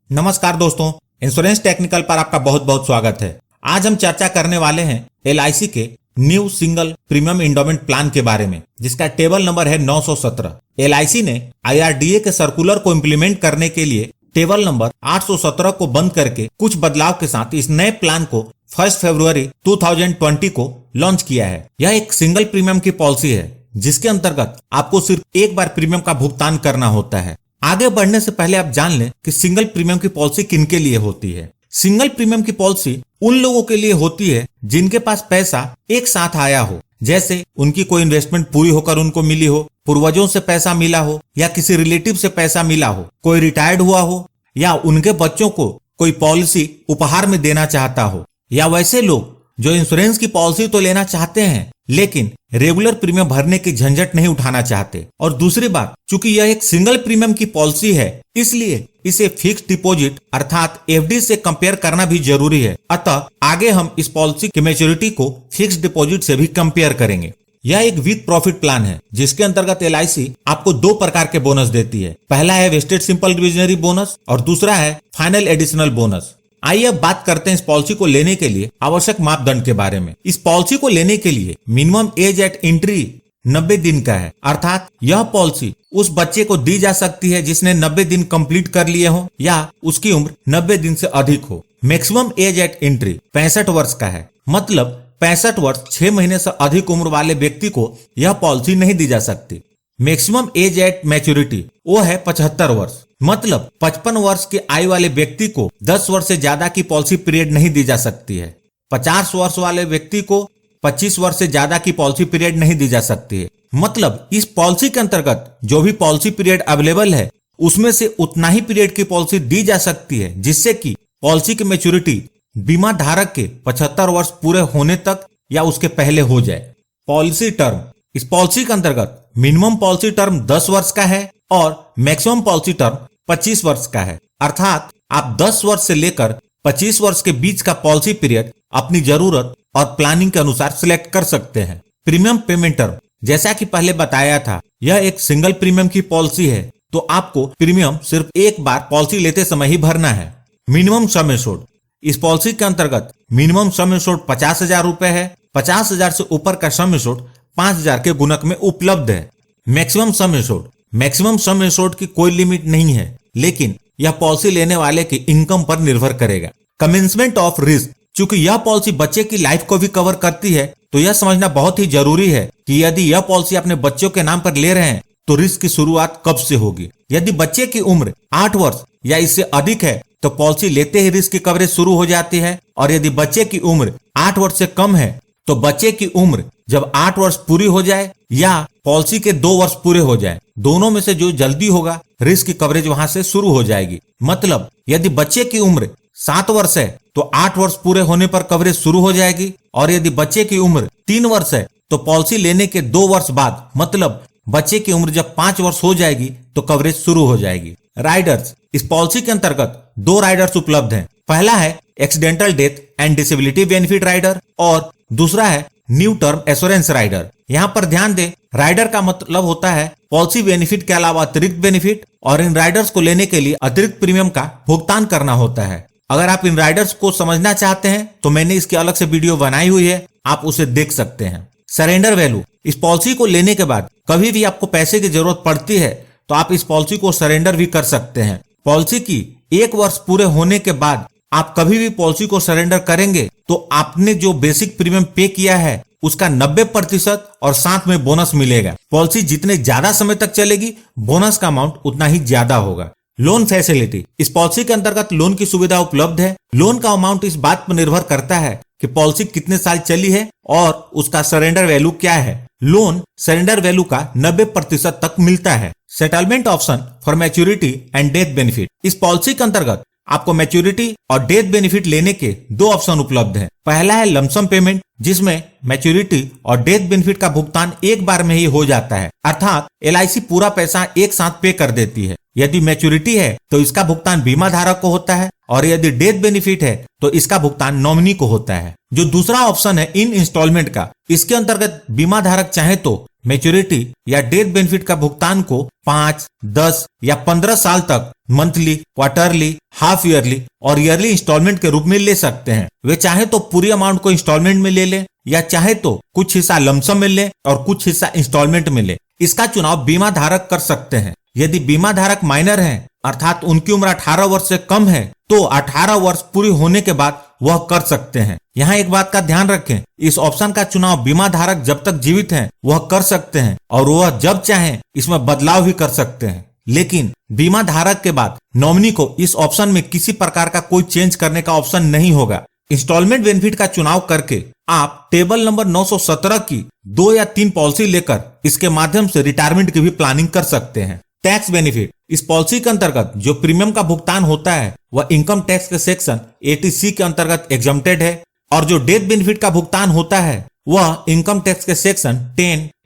नमस्कार दोस्तों, insurance technical पर आपका बहुत बहुत स्वागत है। आज हम चर्चा करने वाले हैं LIC के new single premium endowment plan के बारे में, जिसका टेबल नंबर है 917। LIC ने IRDA के सर्कुलर को इम्प्लीमेंट करने के लिए टेबल नंबर 817 को बंद करके कुछ बदलाव के साथ इस नए प्लान को 1 फरवरी 2020 को लॉन्च किया है। यह एक सिंगल प्रीमियम की पॉलिसी है जिसके अंतर्गत आपको सिर्फ एक बार प्रीमियम का भुगतान करना होता है। आगे बढ़ने से पहले आप जान लें कि सिंगल प्रीमियम की पॉलिसी किनके लिए होती है। सिंगल प्रीमियम की पॉलिसी उन लोगों के लिए होती है जिनके पास पैसा एक साथ आया हो, जैसे उनकी कोई इन्वेस्टमेंट पूरी होकर उनको मिली हो, पूर्वजों से पैसा मिला हो या किसी रिलेटिव से पैसा मिला हो, कोई रिटायर्ड हुआ हो या उनके बच्चों को कोई पॉलिसी उपहार में देना चाहता हो, या वैसे लोग जो इंश्योरेंस की पॉलिसी तो लेना चाहते हैं लेकिन रेगुलर प्रीमियम भरने की झंझट नहीं उठाना चाहते। और दूसरी बात, चूंकि यह एक सिंगल प्रीमियम की पॉलिसी है इसलिए इसे फिक्स डिपॉजिट अर्थात FD से कंपेयर करना भी जरूरी है। अतः आगे हम इस पॉलिसी की मैच्योरिटी को फिक्स डिपॉजिट से भी कंपेयर करेंगे। यह एक विद प्रॉफिट प्लान है जिसके अंतर्गत LIC आपको दो प्रकार के बोनस देती है। पहला है वेस्टेड सिंपल डिविजनरी बोनस और दूसरा है फाइनल एडिशनल बोनस। आइए अब बात करते हैं इस पॉलिसी को लेने के लिए आवश्यक मापदंड के बारे में। इस पॉलिसी को लेने के लिए मिनिमम एज एट एंट्री 90 दिन का है, अर्थात यह पॉलिसी उस बच्चे को दी जा सकती है जिसने 90 दिन कंप्लीट कर लिए हो या उसकी उम्र 90 दिन से अधिक हो। मैक्सिमम एज एट एंट्री 65 वर्ष का है, मतलब 65 वर्ष 6 महीने से अधिक उम्र वाले व्यक्ति को यह पॉलिसी नहीं दी जा सकती। मैक्सिमम एज एट मैच्योरिटी वो है 75 वर्ष, मतलब 55 वर्ष की आयु वाले व्यक्ति को 10 वर्ष से ज्यादा की पॉलिसी पीरियड नहीं दी जा सकती है। 50 वर्ष वाले व्यक्ति को 25 वर्ष से ज्यादा की पॉलिसी पीरियड नहीं दी जा सकती है। मतलब इस पॉलिसी के अंतर्गत जो भी पॉलिसी पीरियड अवेलेबल है उसमें से उतना ही पीरियड की पॉलिसी दी जा सकती है, जिससे कि पॉलिसी की मैच्योरिटी बीमा धारक के 75 वर्ष पूरे होने तक या उसके पहले हो जाए। पॉलिसी टर्म, इस पॉलिसी के अंतर्गत मिनिमम पॉलिसी टर्म 10 वर्ष का है और मैक्सिमम पॉलिसी टर्म 25 वर्ष का है, अर्थात आप 10 वर्ष से लेकर 25 वर्ष के बीच का पॉलिसी पीरियड अपनी जरूरत और प्लानिंग के अनुसार सिलेक्ट कर सकते हैं। प्रीमियम पेमेंट टर्म, जैसा कि पहले बताया था, यह एक सिंगल प्रीमियम की पॉलिसी है तो आपको प्रीमियम सिर्फ एक बार पॉलिसी लेते समय ही भरना है। मिनिमम सम एश्योर्ड, इस पॉलिसी के अंतर्गत मिनिमम सम एश्योर्ड 50,000 रुपए है। 50,000 से ऊपर का सम एश्योर्ड 5,000 के गुणक में उपलब्ध है। Maximum sum assured, maximum sum assured की कोई लिमिट नहीं है, लेकिन यह पॉलिसी लेने वाले की इनकम पर निर्भर करेगा। कमेंसमेंट ऑफ रिस्क, चूंकि यह पॉलिसी बच्चे की लाइफ को भी कवर करती है तो यह समझना बहुत ही जरूरी है कि यदि यह पॉलिसी अपने बच्चों के नाम पर ले रहे हैं तो रिस्क की शुरुआत कब से होगी। यदि बच्चे की उम्र 8 वर्ष या इससे अधिक है तो पॉलिसी लेते ही रिस्क की कवरेज शुरू हो जाती है, और यदि बच्चे की उम्र 8 वर्ष से कम है तो बच्चे की उम्र जब 8 वर्ष पूरी हो जाए या पॉलिसी के 2 वर्ष पूरे हो जाए, दोनों में से जो जल्दी होगा रिस्क की कवरेज वहां से शुरू हो जाएगी। मतलब यदि बच्चे की उम्र 7 वर्ष है तो 8 वर्ष पूरे होने पर कवरेज शुरू हो जाएगी, और यदि बच्चे की उम्र 3 वर्ष है तो पॉलिसी लेने के 2 वर्ष बाद, मतलब बच्चे की उम्र जब 5 वर्ष हो जाएगी तो कवरेज शुरू हो जाएगी। राइडर्स, इस पॉलिसी के अंतर्गत 2 राइडर्स उपलब्ध हैं। पहला है accidental death and disability benefit rider और दूसरा है न्यू टर्म एश्योरेंस राइडर। यहाँ पर ध्यान दें, राइडर का मतलब होता है पॉलिसी बेनिफिट के अलावा अतिरिक्त बेनिफिट, और इन राइडर्स को लेने के लिए अतिरिक्त प्रीमियम का भुगतान करना होता है। अगर आप इन राइडर्स को समझना चाहते हैं तो मैंने इसकी अलग से वीडियो बनाई हुई है, आप उसे देख सकते हैं। सरेंडर वैल्यू, इस पॉलिसी को लेने के बाद कभी भी आपको पैसे की जरूरत पड़ती है तो आप इस पॉलिसी को सरेंडर भी कर सकते हैं। पॉलिसी की 1 वर्ष पूरे होने के बाद आप कभी भी पॉलिसी को सरेंडर करेंगे तो आपने जो बेसिक प्रीमियम पे किया है उसका 90% और साथ में बोनस मिलेगा। पॉलिसी जितने ज्यादा समय तक चलेगी बोनस का अमाउंट उतना ही ज्यादा होगा। लोन फैसिलिटी, इस पॉलिसी के अंतर्गत लोन की सुविधा उपलब्ध है। लोन का अमाउंट इस बात पर निर्भर करता है कि पॉलिसी कितने साल चली है और उसका सरेंडर वैल्यू क्या है। लोन सरेंडर वैल्यू का 90% तक मिलता है। Settlement option for maturity and death benefit, इस पॉलिसी के अंतर्गत आपको मैच्योरिटी और डेथ बेनिफिट लेने के 2 ऑप्शन उपलब्ध हैं। पहला है लमसम पेमेंट, जिसमें मैच्योरिटी और डेथ बेनिफिट का भुगतान एक बार में ही हो जाता है, अर्थात LIC पूरा पैसा एक साथ पे कर देती है। यदि मैच्योरिटी है तो इसका भुगतान बीमा धारक को होता है, और यदि डेथ बेनिफिट है तो इसका भुगतान नॉमिनी को होता है। जो दूसरा ऑप्शन है इन इंस्टॉलमेंट का, इसके अंतर्गत बीमा धारक चाहे तो मैच्योरिटी या डेथ बेनिफिट का भुगतान को 5, 10 या 15 साल तक मंथली, क्वार्टरली, हाफ ईयरली और ईयरली इंस्टॉलमेंट के रूप में ले सकते हैं। वे चाहे तो पूरी अमाउंट को इंस्टॉलमेंट में ले ले या चाहे तो कुछ हिस्सा लमसम में ले और कुछ हिस्सा इंस्टॉलमेंट में ले। इसका चुनाव बीमा धारक कर सकते हैं। यदि बीमा धारक माइनर हैं, अर्थात उनकी उम्र 18 वर्ष से कम है, तो 18 वर्ष पूरी होने के बाद वह कर सकते हैं। यहाँ एक बात का ध्यान रखें, इस ऑप्शन का चुनाव बीमा धारक जब तक जीवित हैं वह कर सकते हैं और वह जब चाहें इसमें बदलाव भी कर सकते हैं। लेकिन बीमा धारक के बाद नॉमिनी को इस ऑप्शन में किसी प्रकार का कोई चेंज करने का ऑप्शन नहीं होगा। इंस्टॉलमेंट बेनिफिट का चुनाव करके आप टेबल नंबर 917 की 2 या 3 पॉलिसी लेकर इसके माध्यम से रिटायरमेंट की भी प्लानिंग कर सकते हैं। टैक्स बेनिफिट, इस पॉलिसी के अंतर्गत जो प्रीमियम का भुगतान होता है वह इनकम टैक्स के सेक्शन 80C के अंतर्गत एग्जम्प्टेड है और जो डेथ बेनिफिट का भुगतान होता है वह इनकम टैक्स के सेक्शन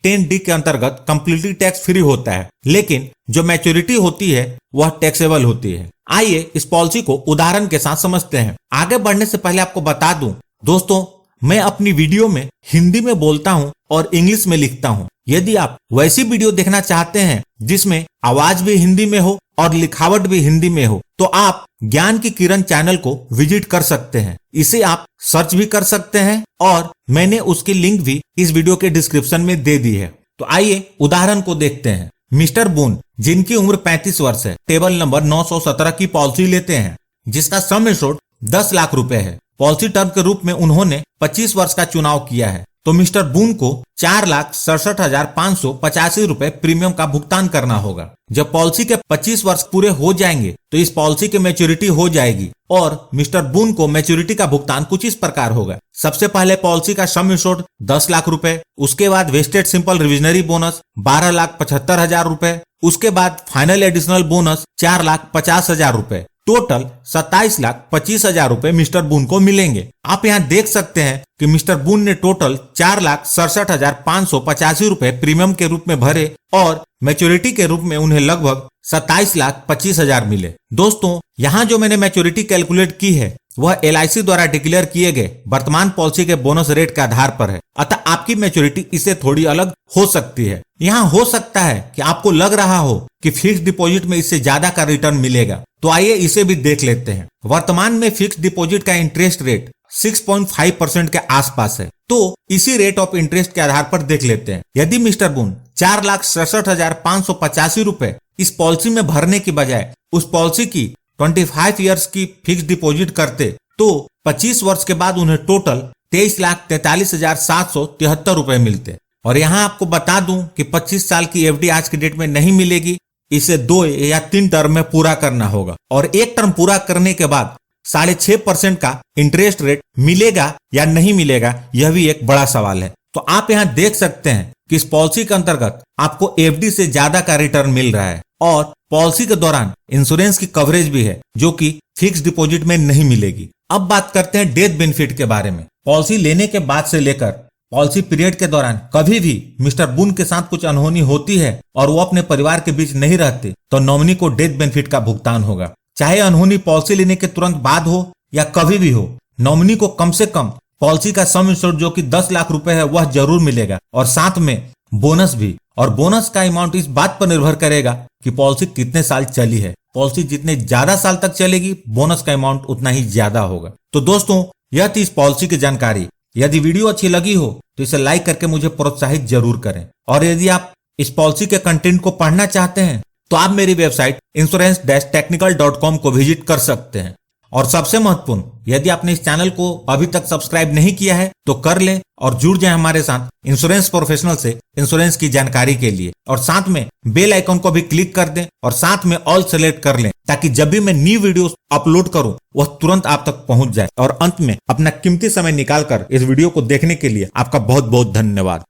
10D के अंतर्गत कंप्लीटली टैक्स फ्री होता है। लेकिन जो मैच्योरिटी होती है वह टैक्सेबल होती है। आइए इस पॉलिसी को उदाहरण के साथ समझते हैं। आगे बढ़ने से पहले आपको बता दूं दोस्तों, मैं अपनी वीडियो में हिंदी में बोलता हूं और इंग्लिश में लिखता हूं। यदि आप वैसी वीडियो देखना चाहते हैं जिसमें आवाज भी हिंदी में हो और लिखावट भी हिंदी में हो, तो आप ज्ञान की किरण चैनल को विजिट कर सकते हैं। इसे आप सर्च भी कर सकते हैं और मैंने उसकी लिंक भी इस वीडियो के डिस्क्रिप्शन में दे दी है। तो आइए उदाहरण को देखते हैं। मिस्टर बून, जिनकी उम्र 35 वर्ष है, टेबल नंबर 917 की पॉलिसी लेते हैं जिसका सम एश्योर्ड 10 लाख रुपए है। पॉलिसी टर्म के रूप में उन्होंने 25 वर्ष का चुनाव किया है। तो मिस्टर बून को 4,67,585 रुपए प्रीमियम का भुगतान करना होगा। जब पॉलिसी के 25 वर्ष पूरे हो जाएंगे तो इस पॉलिसी की मैच्योरिटी हो जाएगी और मिस्टर बून को मैच्योरिटी का भुगतान कुछ इस प्रकार होगा। सबसे पहले पॉलिसी का सम एश्योर्ड 10 लाख रुपए, उसके बाद वेस्टेड सिंपल रिविजनरी बोनस 12,75,000 रुपए, उसके बाद फाइनल एडिशनल बोनस 4,50,000 रुपए, टोटल 27,25,000 रुपए मिस्टर बून को मिलेंगे। आप यहाँ देख सकते हैं कि मिस्टर बून ने टोटल 4,67,585 रुपए प्रीमियम के रूप में भरे और मैच्योरिटी के रूप में उन्हें लगभग 27,25,000 मिले। दोस्तों, यहाँ जो मैंने मैच्योरिटी कैलकुलेट की है वह LIC द्वारा डिक्लेयर किए गए वर्तमान पॉलिसी के बोनस रेट के आधार पर है, अतः आपकी मैच्योरिटी इससे थोड़ी अलग हो सकती है। यहाँ हो सकता है कि आपको लग रहा हो कि फिक्स डिपॉजिट में इससे ज्यादा का रिटर्न मिलेगा, तो आइए इसे भी देख लेते हैं। वर्तमान में फिक्स डिपॉजिट का इंटरेस्ट रेट 6.5% के आसपास है, तो इसी रेट ऑफ इंटरेस्ट के आधार पर देख लेते हैं। यदि मिस्टर बून 4,67,585 रुपए इस पॉलिसी में भरने की बजाय उस पॉलिसी की 25 इयर्स की फिक्स डिपॉजिट करते तो 25 वर्ष के बाद उन्हें टोटल 23,43,773 रुपए मिलते। और यहाँ आपको बता दूं कि 25 साल की FD आज की डेट में नहीं मिलेगी, इसे 2 या 3 टर्म में पूरा करना होगा और एक टर्म पूरा करने के बाद 6.5% का इंटरेस्ट रेट मिलेगा या नहीं मिलेगा, यह भी एक बड़ा सवाल है। तो आप यहाँ देख सकते हैं कि इस पॉलिसी के अंतर्गत आपको FD से ज्यादा का रिटर्न मिल रहा है और पॉलिसी के दौरान इंश्योरेंस की कवरेज भी है जो कि फिक्स डिपॉजिट में नहीं मिलेगी। अब बात करते हैं डेथ बेनिफिट के बारे में। पॉलिसी लेने के बाद से लेकर पॉलिसी पीरियड के दौरान कभी भी मिस्टर बून के साथ कुछ अनहोनी होती है और वो अपने परिवार के बीच नहीं रहते तो नॉमिनी को डेथ बेनिफिट का भुगतान होगा। चाहे अनहोनी पॉलिसी लेने के तुरंत बाद हो या कभी भी हो, नॉमिनी को कम से कम पॉलिसी का सम एश्योर्ड जो कि 10 लाख रुपए है वह जरूर मिलेगा और साथ में बोनस भी। और बोनस का अमाउंट इस बात पर निर्भर करेगा कि पॉलिसी कितने साल चली है। पॉलिसी जितने ज्यादा साल तक चलेगी बोनस का अमाउंट उतना ही ज्यादा होगा। तो दोस्तों, यह थी इस पॉलिसी की जानकारी। यदि वीडियो अच्छी लगी हो तो इसे लाइक करके मुझे प्रोत्साहित जरूर करें और यदि आप इस पॉलिसी के कंटेंट को पढ़ना चाहते हैं तो आप मेरी वेबसाइट insurance-technical.com को विजिट कर सकते हैं। और सबसे महत्वपूर्ण, यदि आपने इस चैनल को अभी तक सब्सक्राइब नहीं किया है तो कर लें और जुड़ जाएं हमारे साथ इंश्योरेंस प्रोफेशनल से इंश्योरेंस की जानकारी के लिए। और साथ में बेल आइकन को भी क्लिक कर दें और साथ में ऑल सेलेक्ट कर लें ताकि जब भी मैं न्यू वीडियो अपलोड करूं वह तुरंत आप तक पहुंच जाए। और अंत में अपना कीमती समय निकालकर इस वीडियो को देखने के लिए आपका बहुत बहुत धन्यवाद।